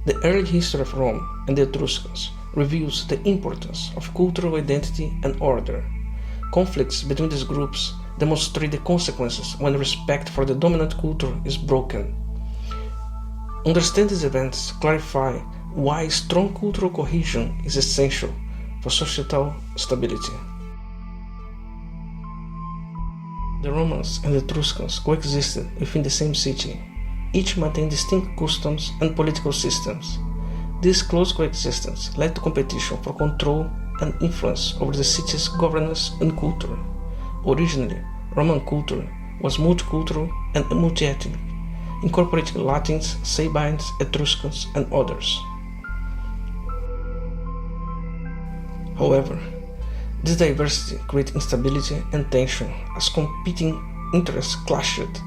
The early history of Rome and the Etruscans reveals the importance of cultural identity and order. Conflicts between these groups demonstrate the consequences when respect for the dominant culture is broken. Understand these events clarify why strong cultural cohesion is essential for societal stability. The Romans and the Etruscans coexisted within the same city. Each maintained distinct customs and political systems. This close coexistence led to competition for control and influence over the city's governance and culture. Originally, Roman culture was multicultural and multi-ethnic, incorporating Latins, Sabines, Etruscans, and others. However, this diversity created instability and tension as competing interests clashed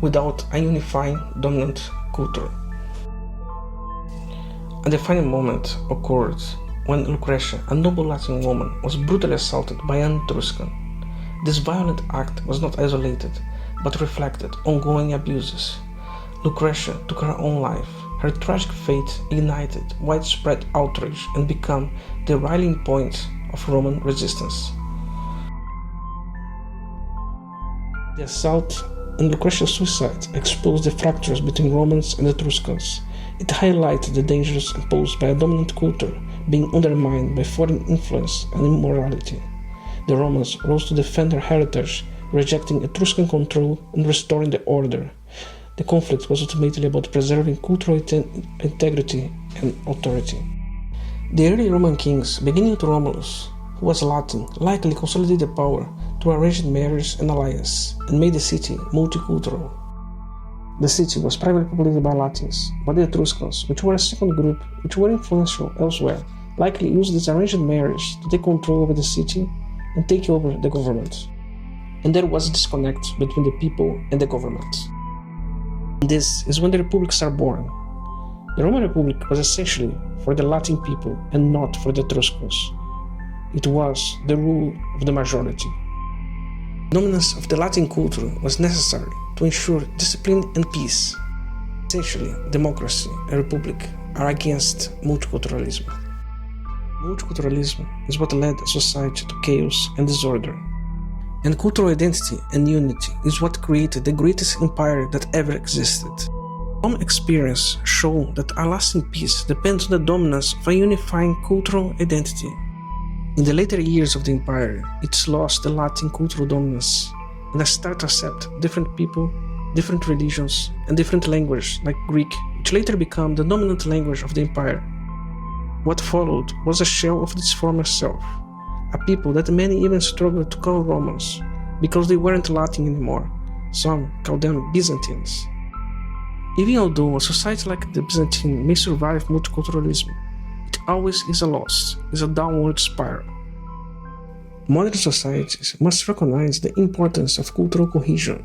without a unifying dominant culture. A defining moment occurred when Lucretia, a noble Latin woman, was brutally assaulted by an Etruscan. This violent act was not isolated, but reflected ongoing abuses. Lucretia took her own life. Her tragic fate ignited widespread outrage and became the rallying point of Roman resistance. The assault and Lucretia's suicide exposed the fractures between Romans and Etruscans. It highlighted the dangers imposed by a dominant culture being undermined by foreign influence and immorality. The Romans rose to defend their heritage, rejecting Etruscan control and restoring the order. The conflict was ultimately about preserving cultural integrity and authority. The early Roman kings, beginning with Romulus, who was Latin, likely consolidated power through arranged marriages and alliance, and made the city multicultural. The city was primarily populated by Latins, but the Etruscans, which were a second group which were influential elsewhere, likely used this arranged marriage to take control over the city and take over the government. And there was a disconnect between the people and the government. This is when the republics are born. The Roman Republic was essentially for the Latin people and not for the Etruscans. It was the rule of the majority. The dominance of the Latin culture was necessary to ensure discipline and peace. Essentially, democracy and republic are against multiculturalism. Multiculturalism is what led a society to chaos and disorder. And cultural identity and unity is what created the greatest empire that ever existed. Some experience show that a lasting peace depends on the dominance of a unifying cultural identity. In the later years of the empire, it lost the Latin cultural dominance and started to accept different people, different religions, and different languages like Greek, which later became the dominant language of the empire. What followed was a shell of its former self, a people that many even struggled to call Romans, because they weren't Latin anymore. Some called them Byzantines. Even although a society like the Byzantine may survive multiculturalism, it always is a loss, is a downward spiral. Modern societies must recognize the importance of cultural cohesion.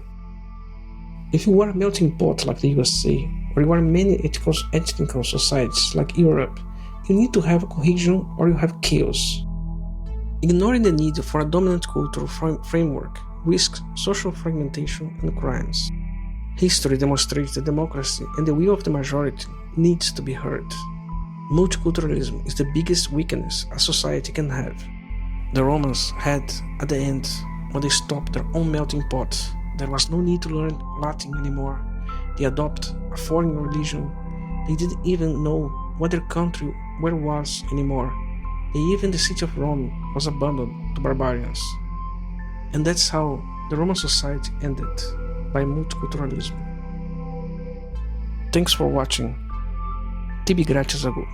If you are a melting pot like the USA, or you are many ethnic societies like Europe, you need to have cohesion or you have chaos. Ignoring the need for a dominant cultural framework risks social fragmentation and crimes. History demonstrates that democracy and the will of the majority needs to be heard. Multiculturalism is the biggest weakness a society can have. The Romans had, at the end, when they stopped their own melting pot, there was no need to learn Latin anymore. They adopted a foreign religion. They didn't even know what their country was anymore. Even the city of Rome was abandoned to barbarians. And that's how the Roman society ended, by multiculturalism. Thanks for watching. Tibi grátis a Go.